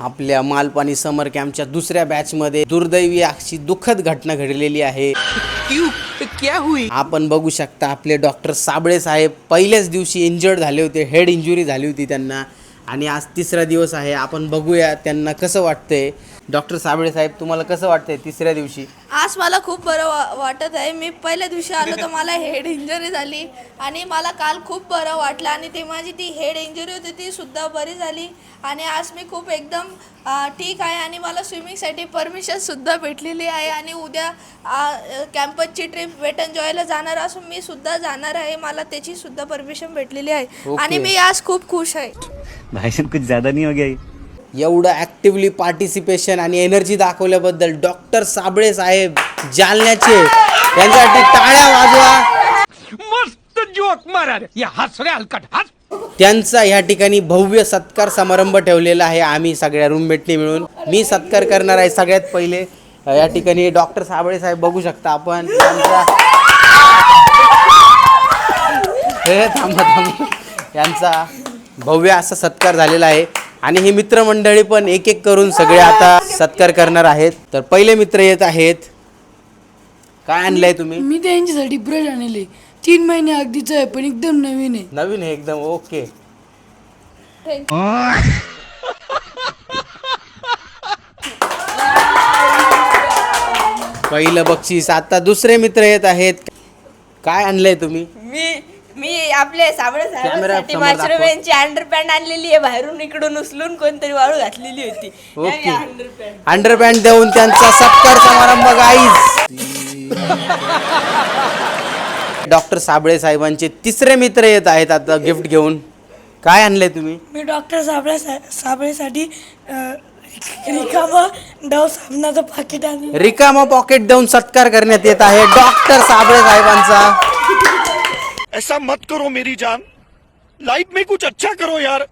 आपल्या मालपाणी समर कॅम्पच्या दुसऱ्या बॅचमध्ये दुर्दैवी अशी दुःखद घटना घडलेली आहे। क्या हुई? आपण बघू शकता आपले डॉक्टर साबळे साहेब पहिल्याच दिवशी इंजर्ड झाले होते, हेड इंजुरी झाली होती त्यांना आणि आज तिसरा दिवस आहे। आपण बघूया त्यांना कसं वाटतंय। डॉक्टर साबळे साहेब तुम्हाला कसं वाटतंय तिसऱ्या दिवशी? आज मला खूप बरं वाटत आहे। मी पहिल्या दिवशी आलो तर मला हेड इंजुरी झाली आणि मला काल खूप बरं वाटलं आणि ती माझी ती हेड इंजुरी होती ती सुद्धा बरी झाली आणि आज मी खूप एकदम ठीक आहे आणि मला स्विमिंगसाठी परमिशनसुद्धा भेटलेली आहे आणि उद्या कॅम्पसची ट्रिप वेट एन्जॉयला जाणार असून मी सुद्धा जाणार आहे। मला त्याची सुद्धा परमिशन भेटलेली आहे आणि मी आज खूप खुश आहे। भाईजान कुछ ज़्यादा नहीं हो गया? एवढं ॲक्टिव्हली पार्टिसिपेशन आणि एनर्जी दाखवल्याबद्दल डॉक्टर साबळे साहेब जालन्याचे त्यांच्यासाठी टाळ्या वाजवा। मस्त जोक मारा रे, या हस रे हलकट हस। त्यांचा या ठिकाणी भव्य सत्कार समारंभ ठेवलेला आहे। आम्ही सगळ्या रूममेटनी मिळून मी सत्कार करणार आहे। सगळ्यात पहिले या ठिकाणी डॉक्टर साबळे साहेब बघू शकता आपण यांचा भव्य असा सत्कार झालेला आहे आणि ही मित्रमंडळी पण एक एक करून सगळे आता सत्कार करणार आहेत। तर पहिले मित्र येत आहेत। काय आणलंय तुम्ही? मी त्यांच्यासाठी ब्रश आणले 3 महिने अगदीच आहे पण एकदम नवीन आहे। नवीन आहे एकदम ओके। पहिलं बक्षीस। आता दुसरे मित्र येत आहेत। काय आणलंय तुम्ही? मी आपले साबळे साहेबांसाठी मास्टरमॅनची अंडरपॅन्ट आणलेली आहे, बाहेरून इकडून उचलून कोणतरी वाळू घातलेली होती। ओके, अंडरपॅन्ट देऊन त्यांचा सत्कार समारंभ गाईज। डॉक्टर साबळे साहेबांचे तिसरे मित्र येत आहेत आता गिफ्ट घेऊन। काय आणले तुम्ही? मी डॉक्टर साबळेसाठी रिकामा डव साबणाचं पाकिट आणलं। रिकामा पॉकेट देऊन सत्कार करण्यात येत आहे डॉक्टर साबळे साहेबांचा। ऐसा मत करो मेरी जान, लाइफ में कुछ अच्छा करो यार।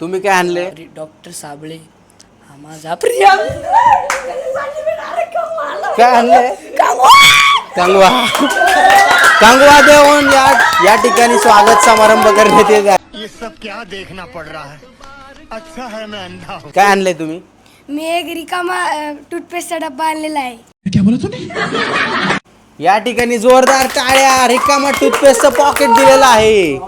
तुम्ही काय आणले? डॉक्टर साबळे हा माझा प्रिया। काय आणले? कंगवा। कंगवा देऊन या ठिकाणी स्वागत समारंभ करण्यात येत आहे। ये सब क्या देखना पड़ रहा है? अच्छा है मैं अंधा हूँ। काय आणले तुम्ही? मी एक रिकामा टूथपेस्टचा डब्बा आणलेला आहे। क्या बोला तूने? या ठिकाणी जोरदार टाळ्या। रिकामा टूथपेस्टचं पॉकेट दिलेलं आहे।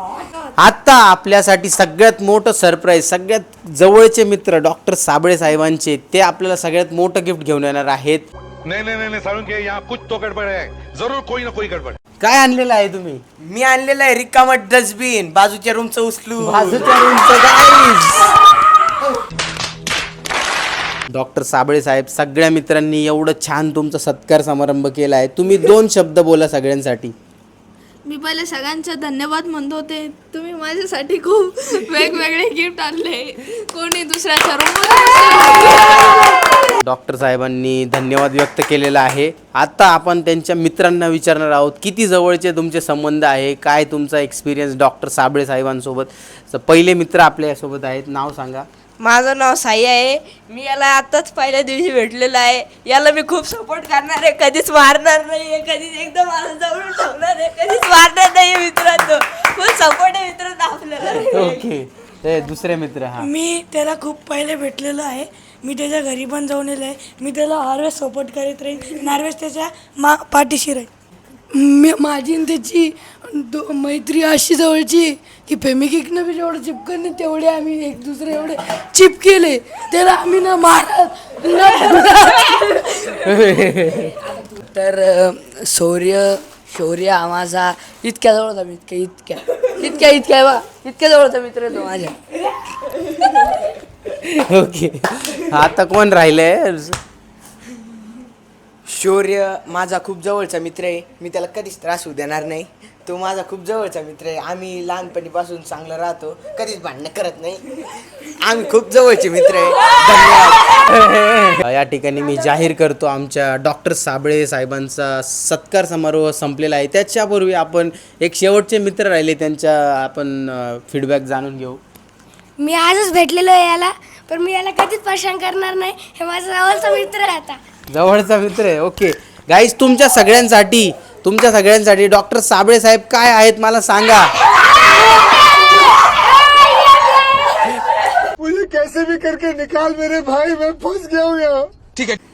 आता आपल्यासाठी सगळ्यात मोठं सरप्राईज, सगळ्यात जवळचे मित्र डॉक्टर साबळे साहेबांचे ते आपल्याला सगळ्यात मोठं गिफ्ट घेऊन येणार आहेत। नहीं सारुण के यहाँ कुछ तो गड़बड़ है, जरूर कोई ना कोई गड़बड़। काय आणलेलं आहे तुम्ही? मी आणलेलं आहे रिकामा डस्टबिन, बाजूच्या रूमचं उचलू। बाजूच्या रूमचं गाईज। डॉक्टर साबळे साहेब सगळ्या मित्रांनी एवढं छान तुमचा सत्कार समारंभ केला आहे। तुम्ही 2 शब्द बोला सगळ्यांसाठी। मी पहिले सगळ्यांचा धन्यवाद म्हणतो होते। तुम्ही माझ्यासाठी खूप वेगवेगळे गिफ्ट आणले, कोणी दुसऱ्याच्या रूममध्ये। डॉक्टर साहेबांनी धन्यवाद व्यक्त केलेला आहे। आता आपण त्यांच्या मित्रांना विचारणार आहोत किती जवळचे तुमचे संबंध आहे, काय तुमचा एक्सपिरियन्स डॉक्टर साबळे साहेबांसोबत। तर पहिले मित्र आपल्यासोबत आहेत, नाव सांगा। माझं नाव साई आहे। मी याला आताच पहिल्या दिवशी भेटलेलं आहे। याला मी खूप सपोर्ट करणार आहे, कधीच मारणार नाही, कधीच एकदम जवळून ठेवणार आहे, कधीच मारणार नाही। मित्रांनो खूप सपोर्ट आहे मित्रांनो आपल्याला। ओके, ते दुसरे मित्र। हा, मी त्याला खूप पहिले भेटलेलो आहे। मी त्याच्या घरी पण जाऊन आलो आहे। मी त्याला हरवेळेस सपोर्ट करीत राहीन, हरवेळेस त्याच्या पाठीशी राहीन। माझी आणि त्याची मैत्री अशी जवळची की फेमिकिकनं बी जेवढं चिपकन नाही तेवढे आम्ही एक दुसरे एवढे चिपकेले, त्याला आम्ही ना मारत तर शौर्य हा माझा इतक्या जवळचा मित्र, इतक्या जवळचा मित्र तो माझ्या। ओके, आता कोण राहिलंय? शौर्य माझा खूप जवळचा मित्र आहे। मी त्याला कधीच त्रास होऊ देणार नाही। तो माझा खूप जवळचा मित्र आहे। आम्ही लहानपणीपासून चांगलं राहतो, कधीच भांडणं करत नाही। आम्ही खूप जवळचे मित्र आहे। धन्यवाद। या ठिकाणी मी जाहीर करतो आमच्या डॉक्टर साबळे साहेबांचा सत्कार समारोह संपलेला आहे। त्याच्यापूर्वी आपण एक शेवटचे मित्र राहिले त्यांच्या आपण फीडबॅक जाणून घेऊ। मी आजच भेटलेलो आहे याला, पण मी याला कधीच परेशान करणार नाही। हे माझा जवळचा मित्र आहे, आता जवळचा मित्र आहे। ओके गाईज, तुमच्या सगळ्यांसाठी डॉक्टर साबळे साहेब काय आहेत मला सांगा। मुझे कैसे कैसे भी करके निकाल मेरे भाई, मैं फंस गया हूँ यहाँ.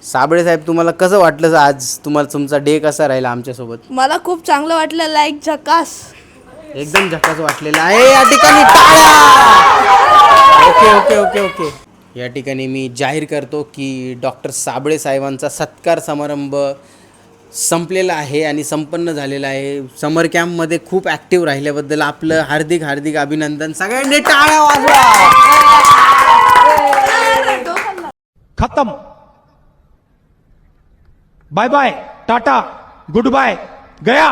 साबळे साहेब, तुम्हाला कसं वाटलं आज? तुम्हाला तुमचा डे कसा राहिला आमच्यासोबत? मला खूप चांगलं वाटलं, लाईक झकास. एकदम झकास वाटलेला आहे. या ठिकाणी टाळ्या. Okay okay okay okay. या ठिकाणी मी जाहीर करतो की डॉक्टर साबळे साहेबांचा सत्कार समारंभ संपलेला आहे आणि संपन्न झालेला आहे. समर कॅम्पमध्ये खूप ॲक्टिव्ह राहिल्याबद्दल आपलं हार्दिक हार्दिक अभिनंदन. सगळ्यांनी टाळ्या वाजवा. खत्म. Bye bye, tata, good bye, गया.